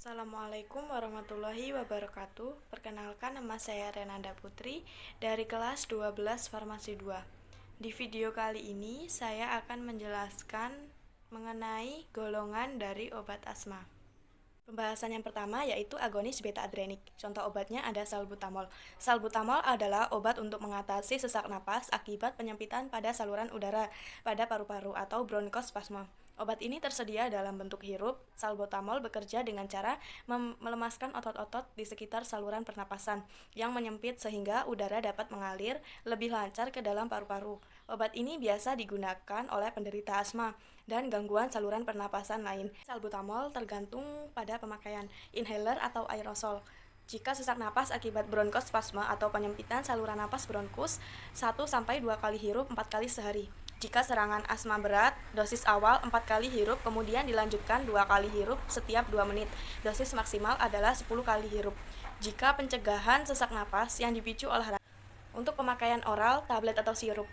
Assalamualaikum warahmatullahi wabarakatuh. Perkenalkan, nama saya Renanda Putri dari kelas 12 Farmasi 2. Di video kali ini saya akan menjelaskan mengenai golongan dari obat asma. Pembahasan yang pertama yaitu agonis beta adrenik. Contoh obatnya ada salbutamol. Salbutamol adalah obat untuk mengatasi sesak napas akibat penyempitan pada saluran udara pada paru-paru atau bronkospasme. Obat ini tersedia dalam bentuk hirup. Salbutamol bekerja dengan cara melemaskan otot-otot di sekitar saluran pernapasan yang menyempit sehingga udara dapat mengalir lebih lancar ke dalam paru-paru. Obat ini biasa digunakan oleh penderita asma dan gangguan saluran pernapasan lain. Salbutamol tergantung pada pemakaian, inhaler atau aerosol. Jika sesak napas akibat bronkospasme atau penyempitan saluran napas bronkus, 1-2 kali hirup 4 kali sehari. Jika serangan asma berat, dosis awal 4 kali hirup, kemudian dilanjutkan 2 kali hirup setiap 2 menit. Dosis maksimal adalah 10 kali hirup. Jika pencegahan sesak napas yang dipicu oleh untuk pemakaian oral, tablet atau sirup.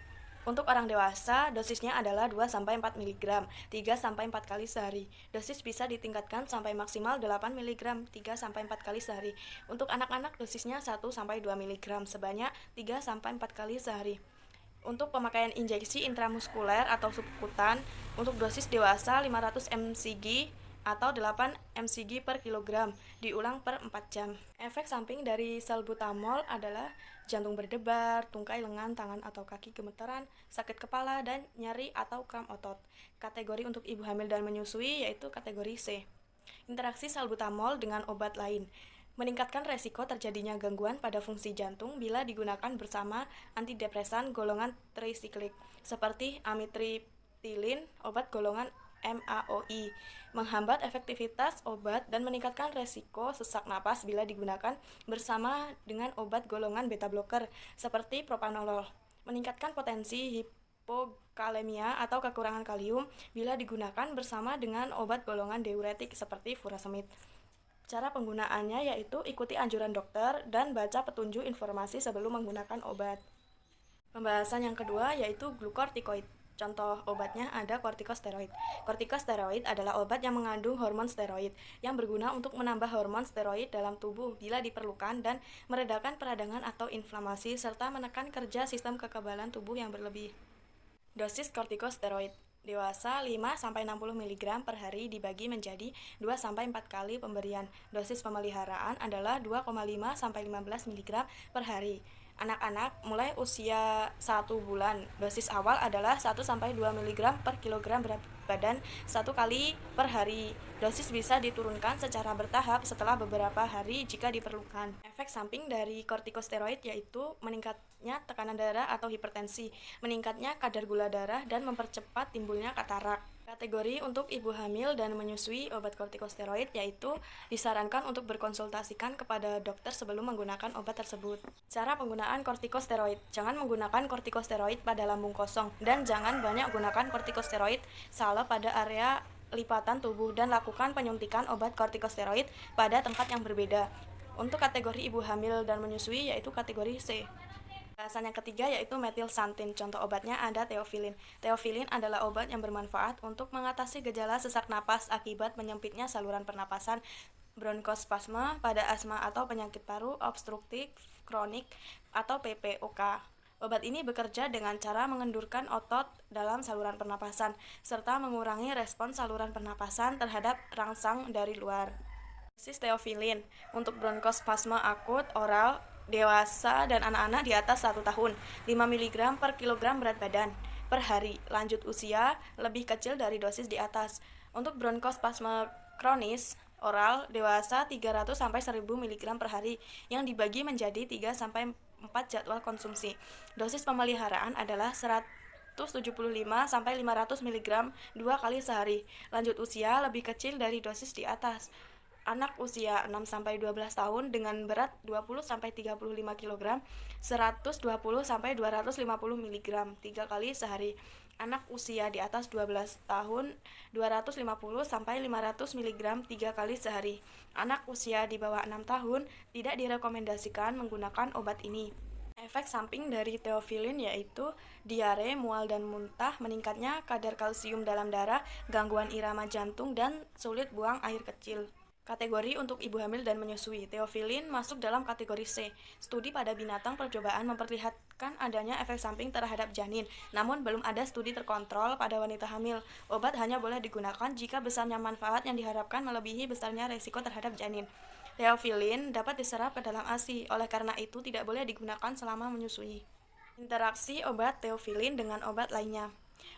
Untuk orang dewasa, dosisnya adalah 2-4 mg, 3-4 kali sehari. Dosis bisa ditingkatkan sampai maksimal 8 mg, 3-4 kali sehari. Untuk anak-anak, dosisnya 1-2 mg, sebanyak 3-4 kali sehari. Untuk pemakaian injeksi intramuskuler atau subkutan, untuk dosis dewasa 500 mcg atau 8 mcg per kilogram, diulang per 4 jam. Efek samping dari salbutamol adalah jantung berdebar, tungkai lengan, tangan atau kaki gemeteran, sakit kepala, dan nyeri atau kram otot. Kategori untuk ibu hamil dan menyusui yaitu kategori C. Interaksi salbutamol dengan obat lain meningkatkan resiko terjadinya gangguan pada fungsi jantung bila digunakan bersama antidepresan golongan trisiklik seperti amitriptilin, obat golongan MAOI, menghambat efektivitas obat dan meningkatkan resiko sesak napas bila digunakan bersama dengan obat golongan beta blocker seperti propanolol, meningkatkan potensi hipokalemia atau kekurangan kalium bila digunakan bersama dengan obat golongan diuretik seperti furosemid. Cara penggunaannya yaitu ikuti anjuran dokter dan baca petunjuk informasi sebelum menggunakan obat. Pembahasan yang kedua yaitu glukortikoid. Contoh obatnya ada kortikosteroid. Kortikosteroid adalah obat yang mengandung hormon steroid yang berguna untuk menambah hormon steroid dalam tubuh bila diperlukan dan meredakan peradangan atau inflamasi serta menekan kerja sistem kekebalan tubuh yang berlebih. Dosis kortikosteroid dewasa 5-60 mg per hari dibagi menjadi 2-4 kali pemberian. Dosis pemeliharaan adalah 2,5-15 mg per hari. Anak-anak mulai usia 1 bulan, dosis awal adalah 1-2 mg per kilogram berat badan 1 kali per hari. Dosis bisa diturunkan secara bertahap setelah beberapa hari jika diperlukan. Efek samping dari kortikosteroid yaitu meningkatnya tekanan darah atau hipertensi, meningkatnya kadar gula darah, dan mempercepat timbulnya katarak. Kategori untuk ibu hamil dan menyusui obat kortikosteroid yaitu disarankan untuk berkonsultasikan kepada dokter sebelum menggunakan obat tersebut. Cara penggunaan kortikosteroid: jangan menggunakan kortikosteroid pada lambung kosong dan jangan banyak gunakan kortikosteroid salep pada area lipatan tubuh dan lakukan penyuntikan obat kortikosteroid pada tempat yang berbeda. Untuk kategori ibu hamil dan menyusui yaitu kategori C. Bahasan yang ketiga yaitu metilsantin. Contoh obatnya ada teofilin. Teofilin adalah obat yang bermanfaat untuk mengatasi gejala sesak napas akibat menyempitnya saluran pernapasan bronkospasme pada asma atau penyakit paru obstruktif kronik atau PPOK. Obat ini bekerja dengan cara mengendurkan otot dalam saluran pernapasan serta mengurangi respons saluran pernapasan terhadap rangsang dari luar. Dosis teofilin untuk bronkospasme akut oral dewasa dan anak-anak di atas 1 tahun, 5 mg per kilogram berat badan per hari. Lanjut usia lebih kecil dari dosis di atas. Untuk bronkospasme kronis oral dewasa 300-1000 mg per hari yang dibagi menjadi 3-4 jadwal konsumsi. Dosis pemeliharaan adalah 175-500 mg 2 kali sehari. Lanjut usia lebih kecil dari dosis di atas. Anak usia 6-12 tahun dengan berat 20-35 kg, 120-250 mg 3 kali sehari. Anak usia di atas 12 tahun 250-500 mg 3 kali sehari. Anak usia di bawah 6 tahun tidak direkomendasikan menggunakan obat ini. Efek samping dari teofilin yaitu diare, mual dan muntah, meningkatnya kadar kalsium dalam darah, gangguan irama jantung, dan sulit buang air kecil. Kategori untuk ibu hamil dan menyusui. Theophylline masuk dalam kategori C. Studi pada binatang percobaan memperlihatkan adanya efek samping terhadap janin, namun belum ada studi terkontrol pada wanita hamil. Obat hanya boleh digunakan jika besarnya manfaat yang diharapkan melebihi besarnya resiko terhadap janin. Theophylline dapat diserap ke dalam ASI, oleh karena itu tidak boleh digunakan selama menyusui. Interaksi obat theophylline dengan obat lainnya.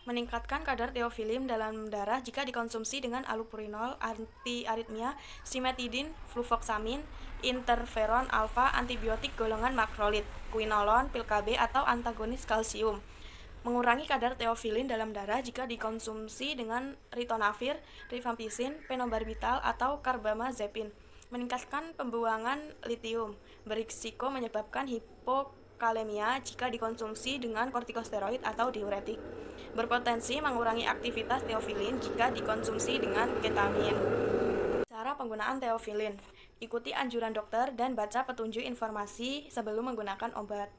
Meningkatkan kadar theophylline dalam darah jika dikonsumsi dengan allopurinol, anti-aritmia, simetidin, fluvoxamin, interferon alfa, antibiotik golongan makrolid, quinolone, pil KB atau antagonis kalsium. Mengurangi kadar theophylline dalam darah jika dikonsumsi dengan ritonavir, rifampicin, phenobarbital atau carbamazepine. Meningkatkan pembuangan litium, berisiko menyebabkan hipokalemia jika dikonsumsi dengan kortikosteroid atau diuretik. Berpotensi mengurangi aktivitas theophylline jika dikonsumsi dengan ketamin. Cara penggunaan theophylline. Ikuti anjuran dokter dan baca petunjuk informasi sebelum menggunakan obat.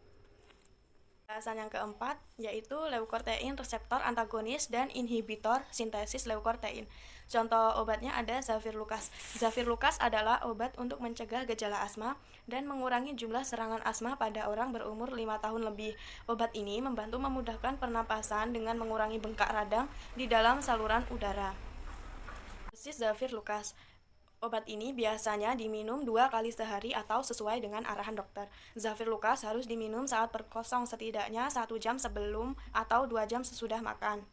Bahasan yang keempat yaitu leukotriene reseptor antagonis dan inhibitor sintesis leukotriene. Contoh obatnya ada Zafirlukaz. Zafirlukaz adalah obat untuk mencegah gejala asma dan mengurangi jumlah serangan asma pada orang berumur 5 tahun lebih. Obat ini membantu memudahkan pernapasan dengan mengurangi bengkak radang di dalam saluran udara. Dosis Zafirlukaz. Obat ini biasanya diminum 2 kali sehari atau sesuai dengan arahan dokter. Zafirlukaz harus diminum saat berkosong setidaknya 1 jam sebelum atau 2 jam sesudah makan.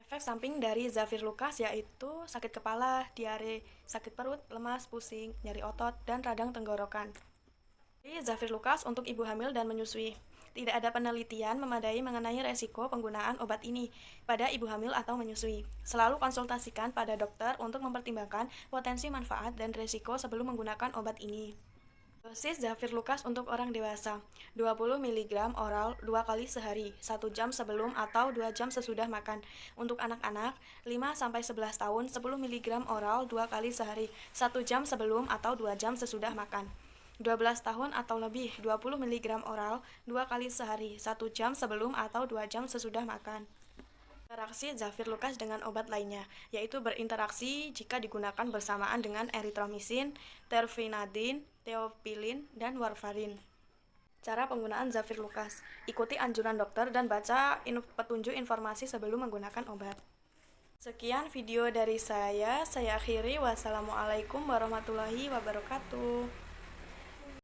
Efek samping dari Zafirlukaz yaitu sakit kepala, diare, sakit perut, lemas, pusing, nyeri otot, dan radang tenggorokan. Zafirlukaz untuk ibu hamil dan menyusui. Tidak ada penelitian memadai mengenai resiko penggunaan obat ini pada ibu hamil atau menyusui. Selalu konsultasikan pada dokter untuk mempertimbangkan potensi manfaat dan resiko sebelum menggunakan obat ini. Dosis Zafirlukaz untuk orang dewasa, 20 mg oral 2 kali sehari, 1 jam sebelum atau 2 jam sesudah makan. Untuk anak-anak, 5-11 tahun, 10 mg oral 2 kali sehari, 1 jam sebelum atau 2 jam sesudah makan. 12 tahun atau lebih, 20 mg oral 2 kali sehari, 1 jam sebelum atau 2 jam sesudah makan. Interaksi Zafirlukaz dengan obat lainnya, yaitu berinteraksi jika digunakan bersamaan dengan eritromisin, terfenadin, theophylline, dan warfarin. Cara penggunaan Zafirlukaz. Ikuti anjuran dokter dan baca petunjuk informasi sebelum menggunakan obat. Sekian video dari saya akhiri. Wassalamualaikum warahmatullahi wabarakatuh.